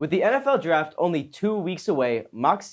With the NFL draft only 2 weeks away, mock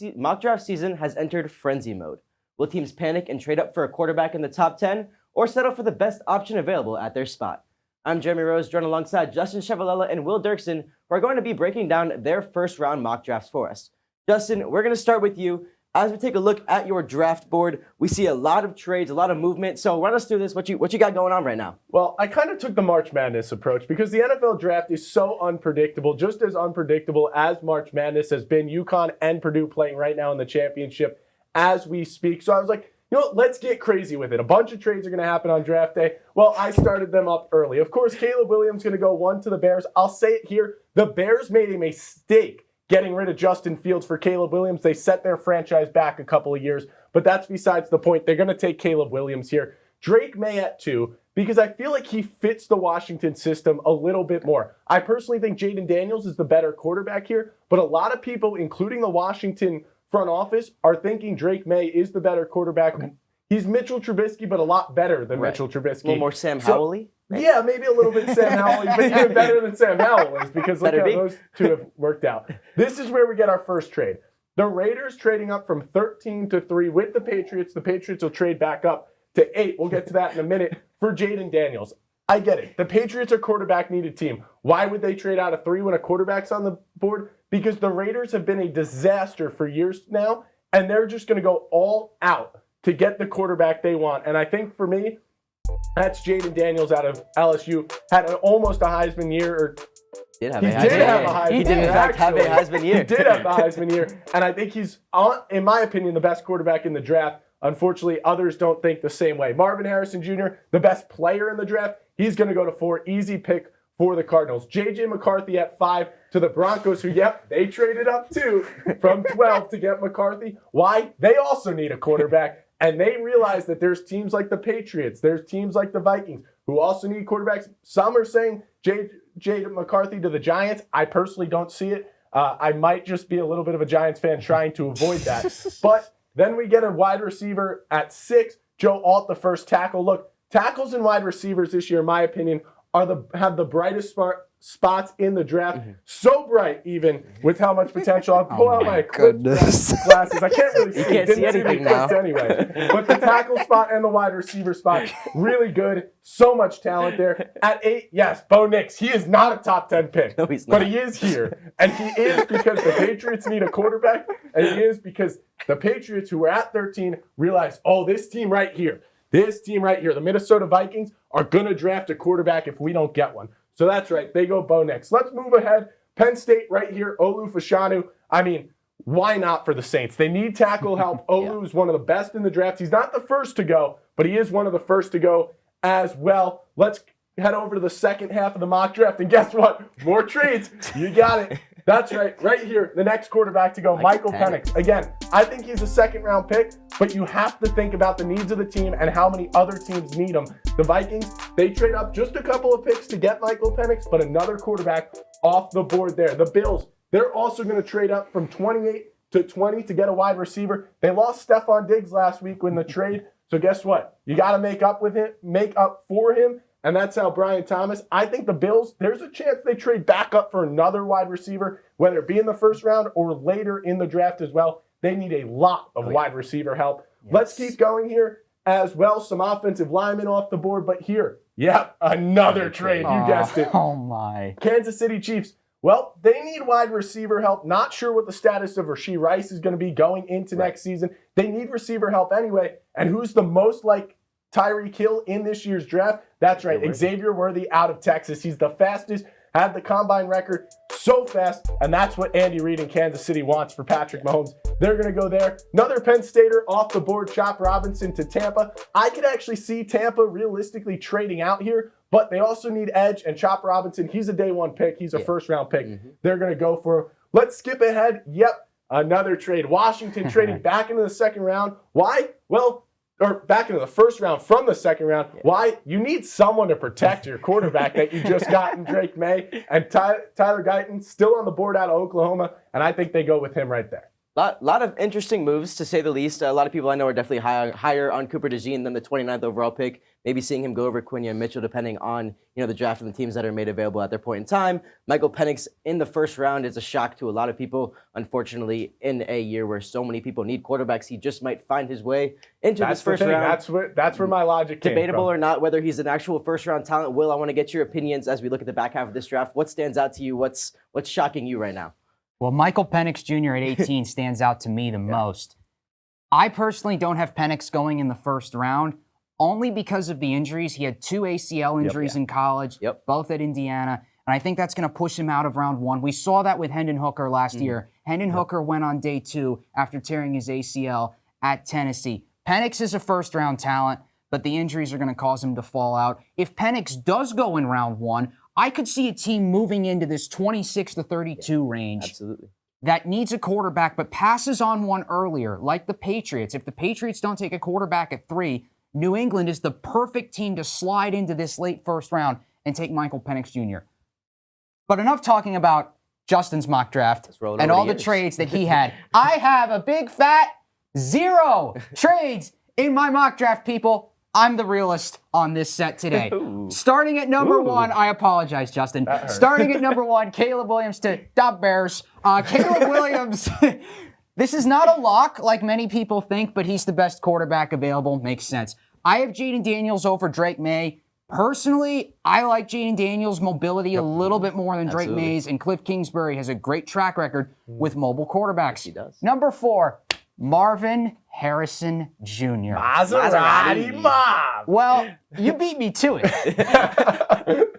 draft season has entered frenzy mode. Will teams panic and trade up for a quarterback in the top 10 or settle for the best option available at their spot? I'm Jeremy Rose, joined alongside Justin Ciavolella and Will Duerksen, who are going to be breaking down their first round mock drafts for us. Justin, we're going to start with you. As we take a look at your draft board, we see a lot of trades, a lot of movement. So run us through this. What you got going on right now? Well, I kind of took the March Madness approach because the NFL draft is so unpredictable, just as unpredictable as March Madness has been. UConn and Purdue playing right now in the championship as we speak. So I was like, let's get crazy with it. A bunch of trades are going to happen on draft day. Well, I started them up early. Of course, Caleb Williams going to go 1 to the Bears. I'll say it here. The Bears made a mistake getting rid of Justin Fields for Caleb Williams. They set their franchise back a couple of years, but that's besides the point. They're going to take Caleb Williams here. Drake May at 2, because I feel like he fits the Washington system a little bit more. I personally think Jaden Daniels is the better quarterback here, but a lot of people, including the Washington front office, are thinking Drake May is the better quarterback. Okay. He's Mitchell Trubisky, but a lot better than Mitchell Trubisky. A little more Sam Howell-y? Right? Yeah, maybe a little bit Sam Howell, but even better than Sam Howell is, because look how those two have worked out. This is where we get our first trade. The Raiders trading up from 13 to 3 with the Patriots. The Patriots will trade back up to 8. We'll get to that in a minute for Jaden Daniels. I get it. The Patriots are quarterback-needed team. Why would they trade out of 3 when a quarterback's on the board? Because the Raiders have been a disaster for years now, and they're just going to go all out to get the quarterback they want. And I think for me, that's Jaden Daniels out of LSU. Had almost a Heisman year. He did in fact have a Heisman year. He did have the Heisman year. And I think he's, in my opinion, the best quarterback in the draft. Unfortunately, others don't think the same way. Marvin Harrison Jr., the best player in the draft, he's going to go to 4. Easy pick for the Cardinals. J.J. McCarthy at 5 to the Broncos, who, they traded up too from 12 to get McCarthy. Why? They also need a quarterback. And they realize that there's teams like the Patriots, there's teams like the Vikings who also need quarterbacks. Some are saying J.J. McCarthy to the Giants. I personally don't see it. I might just be a little bit of a Giants fan trying to avoid that. But then we get a wide receiver at 6, Joe Alt, the first tackle. Look, tackles and wide receivers this year, in my opinion, have the brightest spots in the draft. Mm-hmm. So bright, even with how much potential. I'll pull out my glasses. I can't really see. You can't see anything now. Anyway. But the tackle spot and the wide receiver spot, really good. So much talent there. At 8, yes, Bo Nix. He is not a top 10 pick. No, he's not. But he is here. And he is because the Patriots need a quarterback. And he is because the Patriots, who were at 13, realized, this team right here, the Minnesota Vikings, are going to draft a quarterback if we don't get one. So that's right. They go Bo Nix. Let's move ahead. Penn State right here. Olu Fashanu. I mean, why not for the Saints? They need tackle help. Olu is one of the best in the draft. He's not the first to go, but he is one of the first to go as well. Let's head over to the second half of the mock draft. And guess what? More trades. You got it. That's right. Right here, the next quarterback to go, Michael Penix. Again, I think he's a second-round pick, but you have to think about the needs of the team and how many other teams need him. The Vikings, they trade up just a couple of picks to get Michael Penix, but another quarterback off the board there. The Bills, they're also going to trade up from 28 to 20 to get a wide receiver. They lost Stephon Diggs last week in the trade, so guess what? You got to make up for him. And that's how Brian Thomas, I think the Bills, there's a chance they trade back up for another wide receiver, whether it be in the first round or later in the draft as well. They need a lot of wide receiver help. Yes. Let's keep going here as well. Some offensive linemen off the board, but here, another trade. You guessed it. Oh, my. Kansas City Chiefs. Well, they need wide receiver help. Not sure what the status of Rashee Rice is going to be going into next season. They need receiver help anyway. And who's the most like Tyreek Hill in this year's draft? That's right, Xavier Worthy out of Texas. He's the fastest, had the combine record, so fast, and that's what Andy Reid in Kansas City wants for Patrick Mahomes. They're going to go there. Another Penn Stater off the board, Chop Robinson to Tampa. I could actually see Tampa realistically trading out here, but they also need edge, and Chop Robinson, he's a day 1 pick. He's a first-round pick. Mm-hmm. They're going to go for him. Let's skip ahead. Another trade. Washington trading back into the second round. Why? Or back into the first round from the second round. Yeah. Why? You need someone to protect your quarterback that you just got in Drake May. And Tyler Guyton still on the board out of Oklahoma, and I think they go with him right there. Lot of interesting moves, to say the least. A lot of people I know are definitely higher on Cooper DeJean than the 29th overall pick. maybe seeing him go over Quenya and Mitchell, depending on the draft and the teams that are made available at their point in time. Michael Penix in the first round is a shock to a lot of people. Unfortunately, in a year where so many people need quarterbacks, he just might find his way into this first round. That's where my logic came Debatable from. or not, whether he's an actual first-round talent. Will, I want to get your opinions as we look at the back half of this draft. What stands out to you? What's shocking you right now? Well, Michael Penix Jr. at 18 stands out to me the most. I personally don't have Penix going in the first round, only because of the injuries. He had 2 ACL injuries in college, both at Indiana, and I think that's going to push him out of round 1. We saw that with Hendon Hooker last year. Hendon Hooker went on day 2 after tearing his ACL at Tennessee. Penix is a first-round talent, but the injuries are going to cause him to fall out. If Penix does go in round 1, I could see a team moving into this 26 to 32 range. Absolutely. That needs a quarterback, but passes on one earlier, like the Patriots. If the Patriots don't take a quarterback at 3, New England is the perfect team to slide into this late first round and take Michael Penix Jr. But enough talking about Justin's mock draft and all the trades that he had. I have a big fat 0 trades in my mock draft, people. I'm the realist on this set today. Starting at number 1, I apologize, Justin. Starting at number 1, Caleb Williams to the Bears. Caleb Williams, this is not a lock like many people think, but he's the best quarterback available. Makes sense. I have Jaden Daniels over Drake May. Personally, I like Jaden Daniels' mobility a little bit more than Drake May's, and Cliff Kingsbury has a great track record with mobile quarterbacks. Yes, he does. Number 4, Marvin Harrison Jr. Maserati Mob. Well, you beat me to it.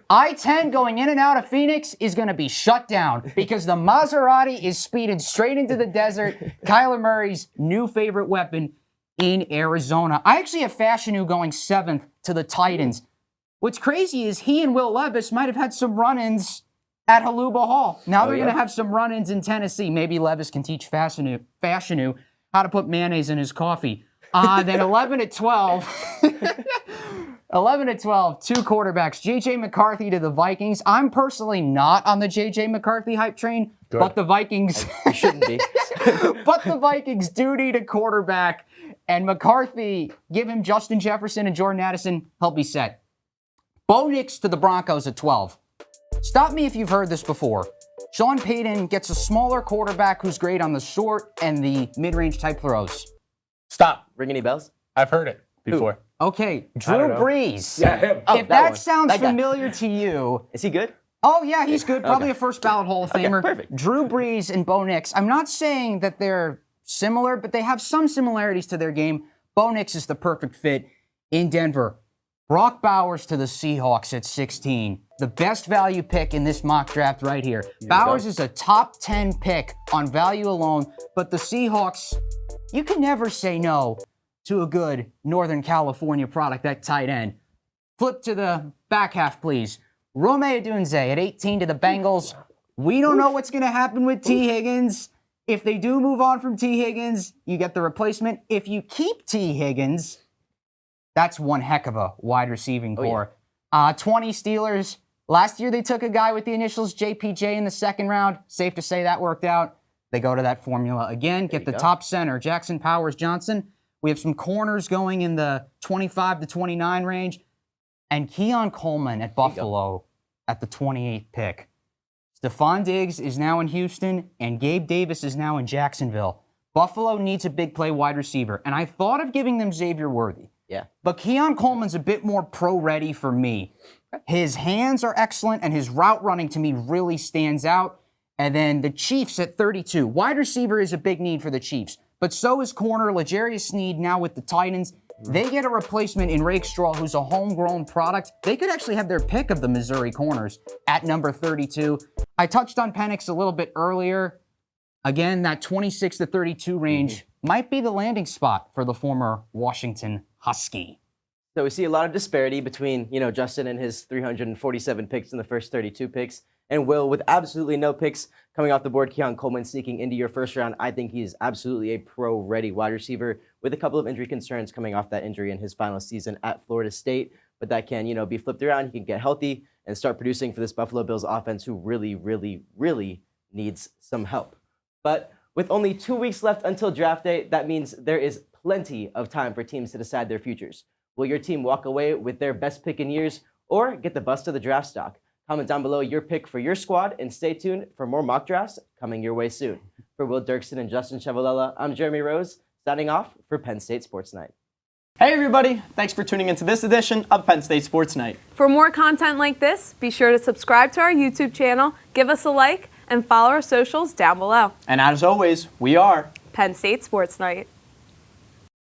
I-10 going in and out of Phoenix is going to be shut down because the Maserati is speeding straight into the desert. Kyler Murray's new favorite weapon in Arizona. I actually have Fashanu going 7th to the Titans. What's crazy is he and Will Levis might have had some run-ins at Haluba Hall. Now they're going to have some run-ins in Tennessee. Maybe Levis can teach Fashanu how to put mayonnaise in his coffee. Then 11 at 12. 11 at 12, 2 quarterbacks. J.J. McCarthy to the Vikings. I'm personally not on the J.J. McCarthy hype train, but the Vikings... You shouldn't be. But the Vikings do need a quarterback. And McCarthy, give him Justin Jefferson and Jordan Addison, he'll be set. Bo Nix to the Broncos at 12. Stop me if you've heard this before. Sean Payton gets a smaller quarterback who's great on the short and the mid-range type throws. Stop. Ring any bells? I've heard it before. Okay, Drew Brees. Yeah, him. If that sounds familiar to you... Is he good? Oh, yeah, he's good. Probably a first ballot Hall of Famer. Perfect. Drew Brees and Bo Nix. I'm not saying that they're similar, but they have some similarities to their game. Bo Nix is the perfect fit in Denver. Brock Bowers to the Seahawks at 16. The best value pick in this mock draft right here. Bowers is a top 10 pick on value alone, but the Seahawks, you can never say no to a good Northern California product at tight end. Flip to the back half, please. Rome Odunze at 18 to the Bengals. We don't know what's going to happen with T. Higgins. If they do move on from T. Higgins, you get the replacement. If you keep T. Higgins, that's one heck of a wide receiving core. 20 Steelers. Last year they took a guy with the initials JPJ in the second round. Safe to say that worked out. They go to that formula again, get the top center, Jackson Powers Johnson. We have some corners going in the 25 to 29 range. And Keon Coleman at Buffalo at the 28th pick. Stephon Diggs is now in Houston, and Gabe Davis is now in Jacksonville. Buffalo needs a big play wide receiver, and I thought of giving them Xavier Worthy. Yeah. But Keon Coleman's a bit more pro-ready for me. His hands are excellent, and his route running to me really stands out. And then the Chiefs at 32. Wide receiver is a big need for the Chiefs, but so is corner L'Jarius Sneed now with the Titans. They get a replacement in Rakestraw, who's a homegrown product. They could actually have their pick of the Missouri corners at number 32. I touched on Penix a little bit earlier. Again, that 26 to 32 range might be the landing spot for the former Washington Husky. So we see a lot of disparity between, Justin and his 347 picks in the first 32 picks, and Will with absolutely no picks coming off the board. Keon Coleman sneaking into your first round. I think he's absolutely a pro-ready wide receiver with a couple of injury concerns coming off that injury in his final season at Florida State. But that can, be flipped around. He can get healthy and start producing for this Buffalo Bills offense, who really, really, really needs some help. But with only 2 weeks left until draft day, that means there is plenty of time for teams to decide their futures. Will your team walk away with their best pick in years or get the bust of the draft stock? Comment down below your pick for your squad and stay tuned for more mock drafts coming your way soon. For Will Duerksen and Justin Ciavolella, I'm Jeremy Rose, signing off for Penn State Sports Night. Hey everybody, thanks for tuning into this edition of Penn State Sports Night. For more content like this, be sure to subscribe to our YouTube channel, give us a like, and follow our socials down below. And as always, we are Penn State Sports Night.